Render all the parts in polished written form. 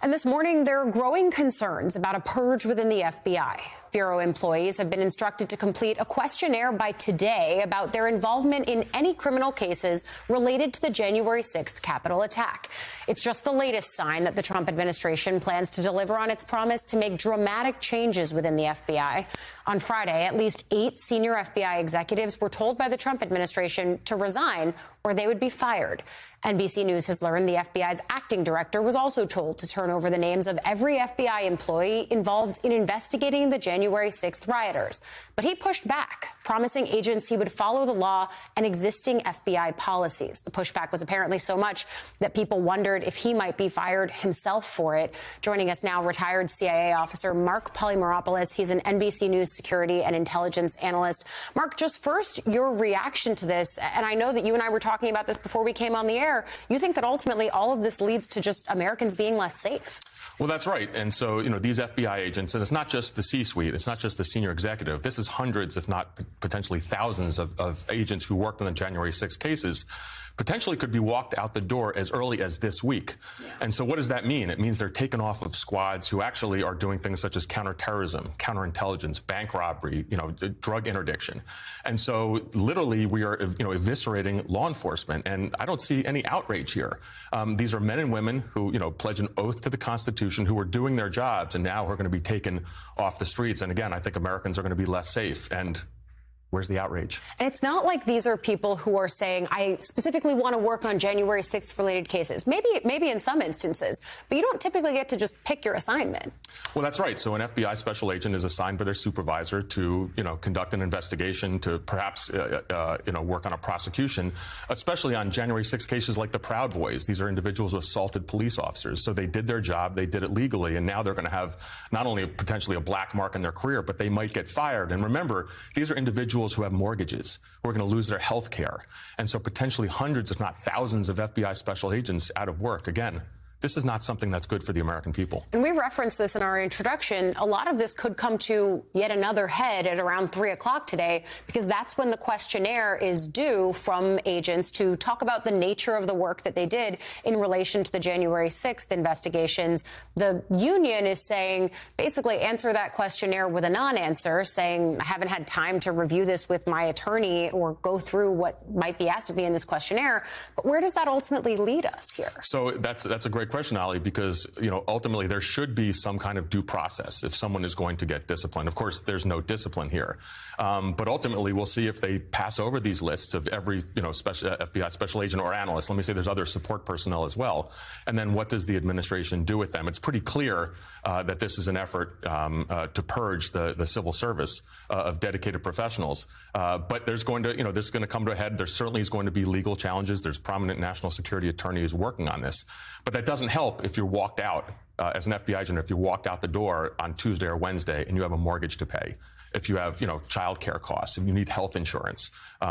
And this morning, there are growing concerns about a purge within the FBI. Bureau employees have been instructed to complete a questionnaire by today about their involvement in any criminal cases related to the January 6th Capitol attack. It's just the latest sign that the Trump administration plans to deliver on its promise to make dramatic changes within the FBI. On Friday, at least 8 senior FBI executives were told by the Trump administration to resign or they would be fired. NBC News has learned the FBI's acting director was also told to turn over the names of every FBI employee involved in investigating the January 6th rioters. But he pushed back, promising agents he would follow the law and existing FBI policies. The pushback was apparently so much that people wondered if he might be fired himself for it. Joining us now, retired CIA officer Mark Polymeropoulos. He's an NBC News security and intelligence analyst. Mark, just first, your reaction to this, and I know that you and I were talking about this before we came on the air. You think that ultimately all of this leads to just Americans being less safe? Well, that's right. And so, these FBI agents, and it's not just the C-suite, it's not just the senior executive. This is hundreds, if not potentially thousands of agents who worked on the January 6 cases, potentially could be walked out the door as early as this week. Yeah. And so what does that mean? It means they're taken off of squads who actually are doing things such as counterterrorism, counterintelligence, bank robbery, drug interdiction. And so literally we are, eviscerating law enforcement. And I don't see any outrage here. These are men and women who, pledge an oath to the Constitution, who are doing their jobs and now are going to be taken off the streets. And again, I think Americans are going to be less safe. And where's the outrage? And it's not like these are people who are saying, I specifically want to work on January 6th related cases. Maybe in some instances, but you don't typically get to just pick your assignment. Well, that's right. So an FBI special agent is assigned by their supervisor to, conduct an investigation, to perhaps, work on a prosecution, especially on January 6 cases like the Proud Boys. These are individuals who assaulted police officers. So they did their job, they did it legally, and now they're going to have not only potentially a black mark in their career, but they might get fired. And remember, these are individuals who have mortgages, who are going to lose their health care. And so potentially hundreds, if not thousands, of FBI special agents out of work. Again, this is not something that's good for the American people. And we referenced this in our introduction. A lot of this could come to yet another head at around 3 o'clock today, because that's when the questionnaire is due from agents to talk about the nature of the work that they did in relation to the January 6th investigations. The union is saying, basically answer that questionnaire with a non-answer, saying, I haven't had time to review this with my attorney or go through what might be asked of me in this questionnaire. But where does that ultimately lead us here? So that's a great question, Ali, because, ultimately there should be some kind of due process if someone is going to get disciplined. Of course, there's no discipline here. But ultimately, we'll see if they pass over these lists of every, FBI special agent or analyst. Let me say there's other support personnel as well. And then what does the administration do with them? It's pretty clear that this is an effort to purge the civil service of dedicated professionals. But there's going to, this is going to come to a head. There certainly is going to be legal challenges. There's prominent national security attorneys working on this. But that doesn't help if you're walked out as an FBI agent, if you walked out the door on Tuesday or Wednesday and you have a mortgage to pay, if you have, child care costs, if you need health insurance.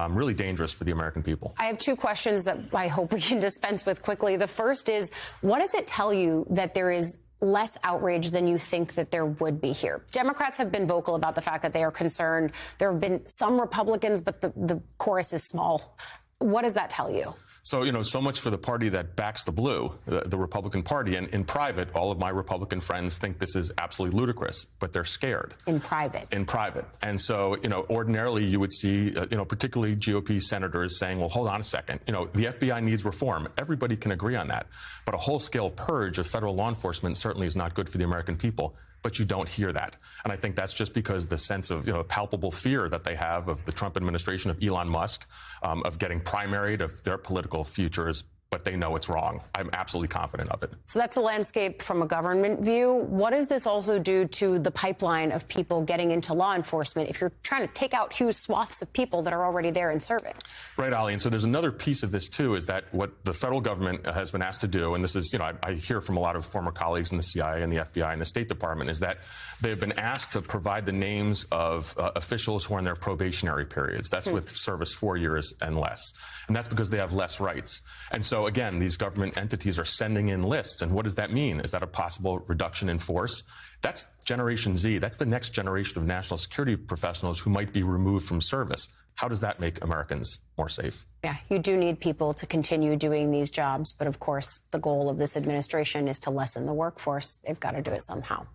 Really dangerous for the American people. I have 2 questions that I hope we can dispense with quickly. The first is, what does it tell you that there is less outrage than you think that there would be here? Democrats have been vocal about the fact that they are concerned. There have been some Republicans, but the chorus is small. What does that tell you? So, so much for the party that backs the blue, the Republican Party. And in private, all of my Republican friends think this is absolutely ludicrous, but they're scared. In private. In private. And so, ordinarily you would see, particularly GOP senators saying, well, hold on a second. The FBI needs reform. Everybody can agree on that. But a whole-scale purge of federal law enforcement certainly is not good for the American people. But you don't hear that. And I think that's just because the sense of, palpable fear that they have of the Trump administration, of Elon Musk, of getting primaried, of their political futures. But they know it's wrong. I'm absolutely confident of it. So that's the landscape from a government view. What does this also do to the pipeline of people getting into law enforcement if you're trying to take out huge swaths of people that are already there and serving? Right, Ali. And so there's another piece of this, too, is that what the federal government has been asked to do, and this is, I hear from a lot of former colleagues in the CIA and the FBI and the State Department, is that they've been asked to provide the names of officials who are in their probationary periods. That's with service 4 years and less. And that's because they have less rights. And so, again, these government entities are sending in lists. And what does that mean? Is that a possible reduction in force? That's Generation Z. That's the next generation of national security professionals who might be removed from service. how does that make Americans more safe? Yeah, you do need people to continue doing these jobs. But of course, the goal of this administration is to lessen the workforce. They've got to do it somehow.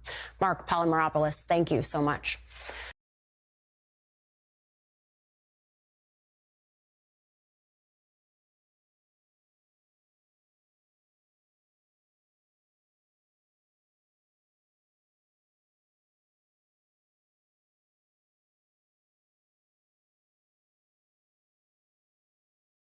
Mark Polymeropoulos, thank you so much.